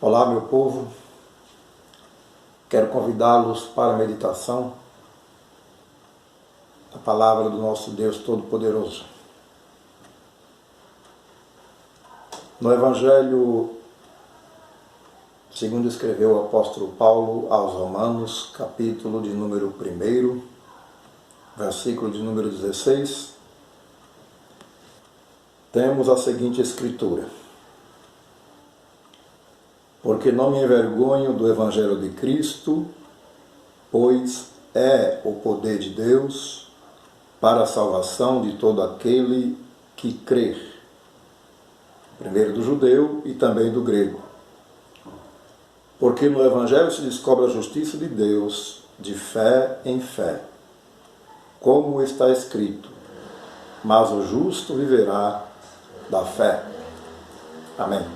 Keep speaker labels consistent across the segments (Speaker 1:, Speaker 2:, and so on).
Speaker 1: Olá, meu povo. Quero convidá-los para a meditação da palavra do nosso Deus Todo-Poderoso. No Evangelho, segundo escreveu o apóstolo Paulo aos Romanos, capítulo de número 1, versículo de número 16, temos a seguinte escritura: porque não me envergonho do Evangelho de Cristo, pois é o poder de Deus para a salvação de todo aquele que crer, primeiro do judeu e também do grego. Porque no Evangelho se descobre a justiça de Deus de fé em fé, como está escrito: mas o justo viverá da fé. Amém.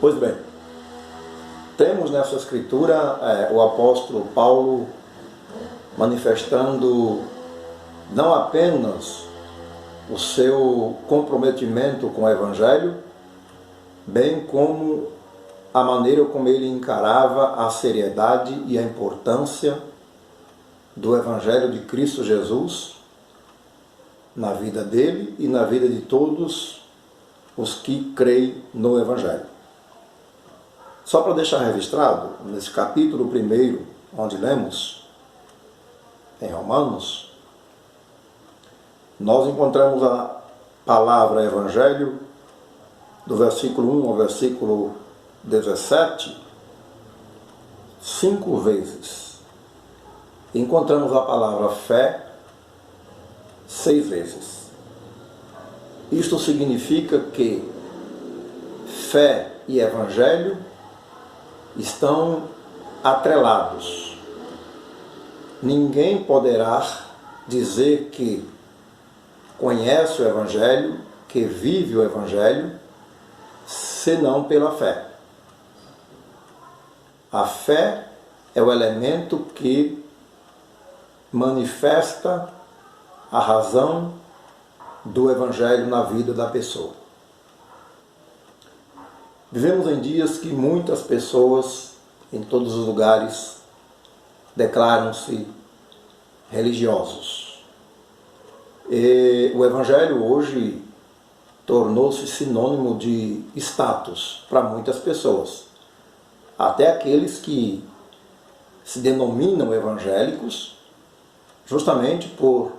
Speaker 1: Pois bem, temos nessa escritura o apóstolo Paulo manifestando não apenas o seu comprometimento com o Evangelho, bem como a maneira como ele encarava a seriedade e a importância do Evangelho de Cristo Jesus na vida dele e na vida de todos os que creem no Evangelho. Só para deixar registrado, nesse capítulo 1, onde lemos, em Romanos, nós encontramos a palavra Evangelho, do versículo 1 ao versículo 17, 5 vezes. Encontramos a palavra fé 6 vezes. Isto significa que fé e Evangelho estão atrelados. Ninguém poderá dizer que conhece o Evangelho, que vive o Evangelho, senão pela fé. A fé é o elemento que manifesta a razão do Evangelho na vida da pessoa. Vivemos em dias que muitas pessoas, em todos os lugares, declaram-se religiosos. E o Evangelho hoje tornou-se sinônimo de status para muitas pessoas. Até aqueles que se denominam evangélicos, justamente por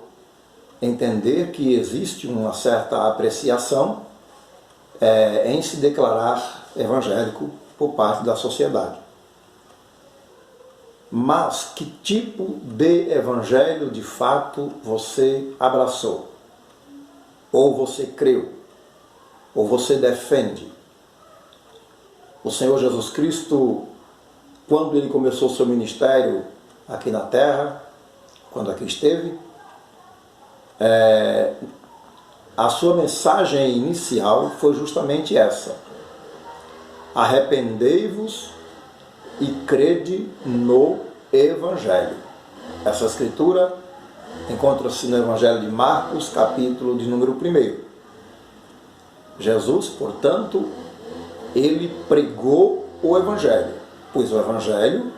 Speaker 1: entender que existe uma certa apreciação em se declarar evangélico por parte da sociedade. Mas que tipo de evangelho de fato você abraçou? Ou você creu? Ou você defende? O Senhor Jesus Cristo, quando ele começou seu ministério aqui na terra, quando aqui esteve, a sua mensagem inicial foi justamente essa: arrependei-vos e crede no Evangelho. Essa escritura encontra-se no Evangelho de Marcos, capítulo de número 1. Jesus, portanto, ele pregou o Evangelho, pois o Evangelho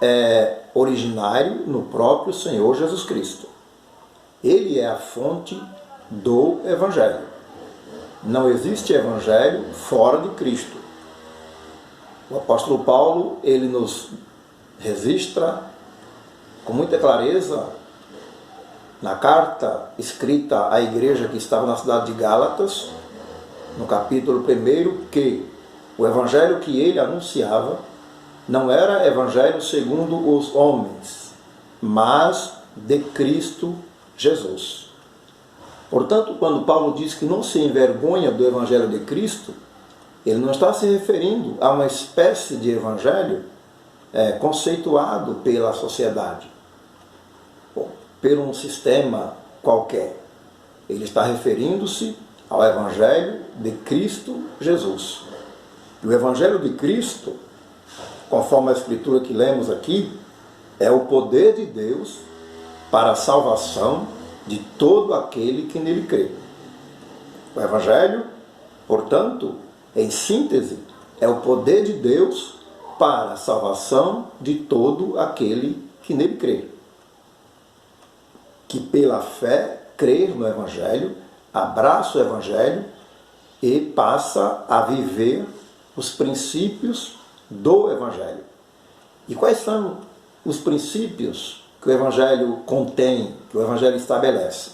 Speaker 1: é originário no próprio Senhor Jesus Cristo. Ele é a fonte do Evangelho. Não existe Evangelho fora de Cristo. O apóstolo Paulo, ele nos registra com muita clareza na carta escrita à igreja que estava na cidade de Gálatas, no capítulo 1, que o Evangelho que ele anunciava não era Evangelho segundo os homens, mas de Cristo Jesus. Portanto, quando Paulo diz que não se envergonha do Evangelho de Cristo, ele não está se referindo a uma espécie de evangelho conceituado pela sociedade, ou por um sistema qualquer. Ele está referindo-se ao Evangelho de Cristo Jesus. E o Evangelho de Cristo, conforme a escritura que lemos aqui, é o poder de Deus para a salvação de todo aquele que nele crê. O Evangelho, portanto, Em síntese, é o poder de Deus para a salvação de todo aquele que nele crê. Que pela fé crê no Evangelho, abraça o Evangelho e passa a viver os princípios do Evangelho. E quais são os princípios que o Evangelho contém, que o Evangelho estabelece?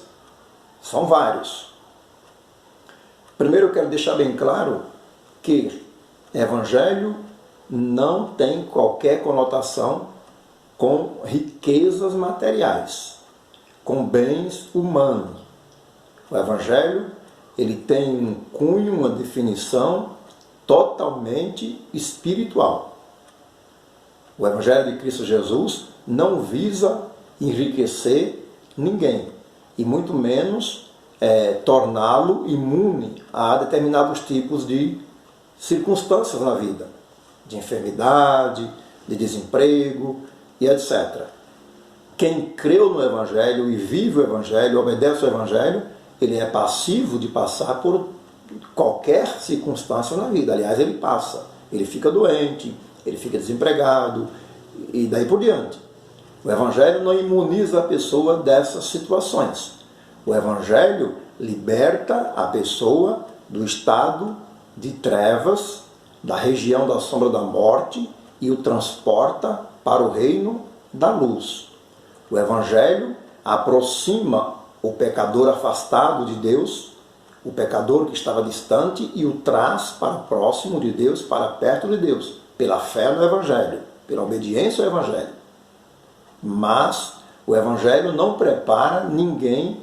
Speaker 1: São vários. Primeiro eu quero deixar bem claro que Evangelho não tem qualquer conotação com riquezas materiais, com bens humanos. O Evangelho ele tem um cunho, uma definição totalmente espiritual. O Evangelho de Cristo Jesus não visa enriquecer ninguém, e muito menos torná-lo imune a determinados tipos de circunstâncias na vida, de enfermidade, de desemprego e etc. Quem creu no Evangelho e vive o Evangelho, obedece ao Evangelho, ele é passivo de passar por qualquer circunstância na vida. Aliás, ele passa. Ele fica doente, ele fica desempregado e daí por diante. O Evangelho não imuniza a pessoa dessas situações. O Evangelho liberta a pessoa do estado de trevas, da região da sombra da morte e o transporta para o reino da luz. O Evangelho aproxima o pecador afastado de Deus, o pecador que estava distante, e o traz para próximo de Deus, para perto de Deus, pela fé no Evangelho, pela obediência ao Evangelho. Mas o Evangelho não prepara ninguém,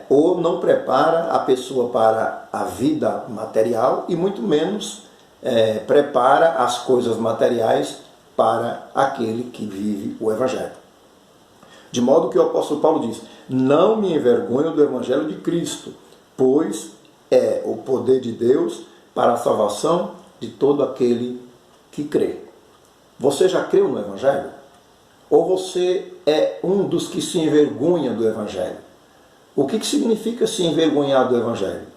Speaker 1: ou não prepara a pessoa para a vida material, e muito menos prepara as coisas materiais para aquele que vive o Evangelho. De modo que o apóstolo Paulo diz: não me envergonho do Evangelho de Cristo, pois é o poder de Deus para a salvação de todo aquele que crê. Você já creu no Evangelho? Ou você é um dos que se envergonha do Evangelho? O que significa se envergonhar do Evangelho?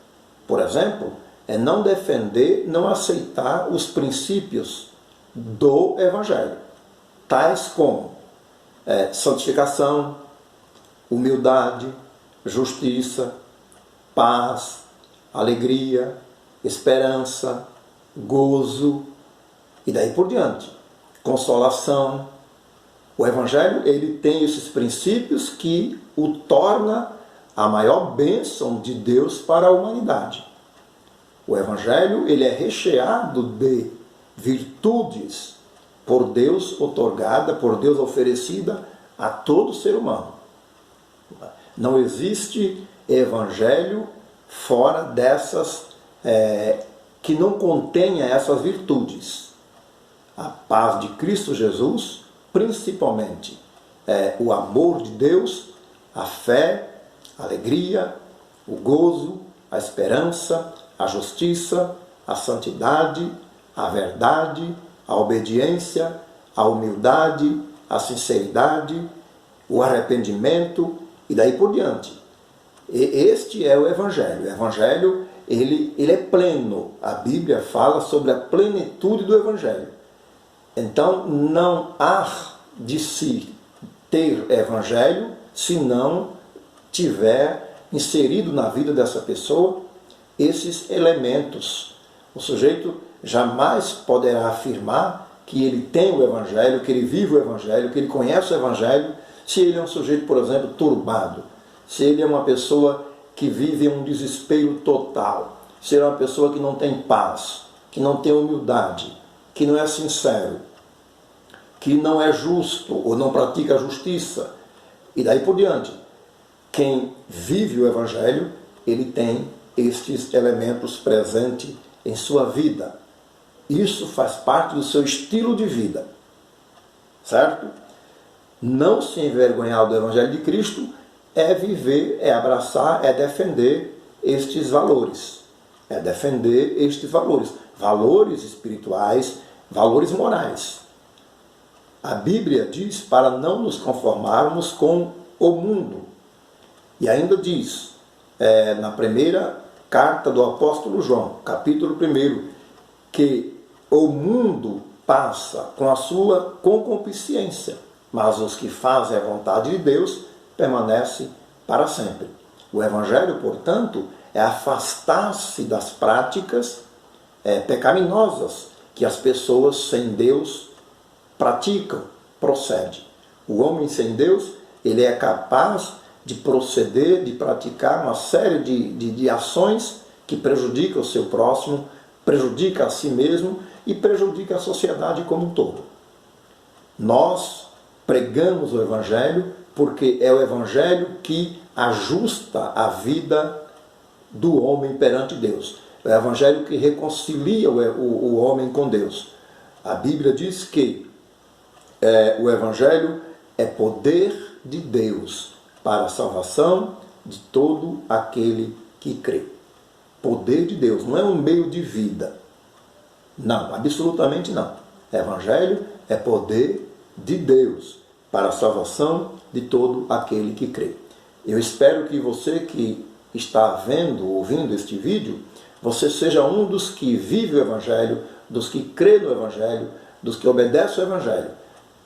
Speaker 1: Por exemplo, é não defender, não aceitar os princípios do Evangelho, tais como santificação, humildade, justiça, paz, alegria, esperança, gozo e daí por diante, consolação. O Evangelho ele tem esses princípios que o torna a maior bênção de Deus para a humanidade. O Evangelho ele é recheado de virtudes por Deus outorgada, por Deus oferecida a todo ser humano. Não existe evangelho fora dessas, que não contenha essas virtudes. A paz de Cristo Jesus, principalmente o amor de Deus, a fé, a alegria, o gozo, a esperança, a justiça, a santidade, a verdade, a obediência, a humildade, a sinceridade, o arrependimento e daí por diante. Este é o Evangelho. O Evangelho ele é pleno. A Bíblia fala sobre a plenitude do Evangelho. Então não há de se ter Evangelho se não tiver inserido na vida dessa pessoa esses elementos. O sujeito jamais poderá afirmar que ele tem o Evangelho, que ele vive o Evangelho, que ele conhece o Evangelho, se ele é um sujeito, por exemplo, turbado, se ele é uma pessoa que vive um desespero total, se ele é uma pessoa que não tem paz, que não tem humildade, que não é sincero, que não é justo ou não pratica a justiça, e daí por diante. Quem vive o Evangelho, ele tem estes elementos presentes em sua vida. Isso faz parte do seu estilo de vida, certo? Não se envergonhar do Evangelho de Cristo é viver, é abraçar, é defender estes valores. É defender estes valores. Valores espirituais, valores morais. A Bíblia diz para não nos conformarmos com o mundo. E ainda diz, na primeira carta do apóstolo João, capítulo 1, que o mundo passa com a sua concupiscência, mas os que fazem a vontade de Deus permanecem para sempre. O Evangelho, portanto, é afastar-se das práticas pecaminosas que as pessoas sem Deus praticam, procedem. O homem sem Deus, ele é capaz de proceder, de praticar uma série de ações que prejudicam o seu próximo, prejudica a si mesmo e prejudica a sociedade como um todo. Nós pregamos o Evangelho porque é o Evangelho que ajusta a vida do homem perante Deus. É o Evangelho que reconcilia o homem com Deus. A Bíblia diz que o Evangelho é poder de Deus para a salvação de todo aquele que crê. Poder de Deus, não é um meio de vida. Não, absolutamente não. Evangelho é poder de Deus para a salvação de todo aquele que crê. Eu espero que você que está vendo, ouvindo este vídeo, você seja um dos que vive o Evangelho, dos que crê no Evangelho, dos que obedece o Evangelho,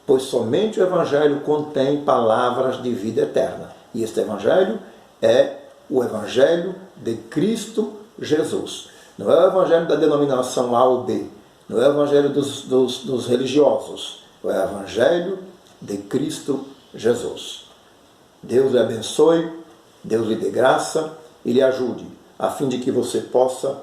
Speaker 1: pois somente o Evangelho contém palavras de vida eterna. E este Evangelho é o Evangelho de Cristo Jesus. Não é o Evangelho da denominação A ou B, não é o Evangelho dos religiosos, é o Evangelho de Cristo Jesus. Deus lhe abençoe, Deus lhe dê graça e lhe ajude, a fim de que você possa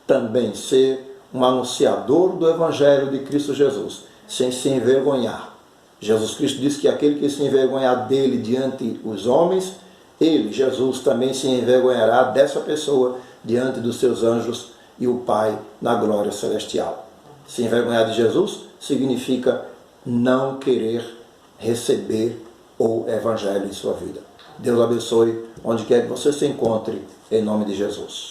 Speaker 1: também ser um anunciador do Evangelho de Cristo Jesus, sem se envergonhar. Jesus Cristo disse que aquele que se envergonhar dele diante dos homens, ele, Jesus, também se envergonhará dessa pessoa diante dos seus anjos e o Pai na glória celestial. Se envergonhar de Jesus significa não querer receber o Evangelho em sua vida. Deus abençoe onde quer que você se encontre, em nome de Jesus.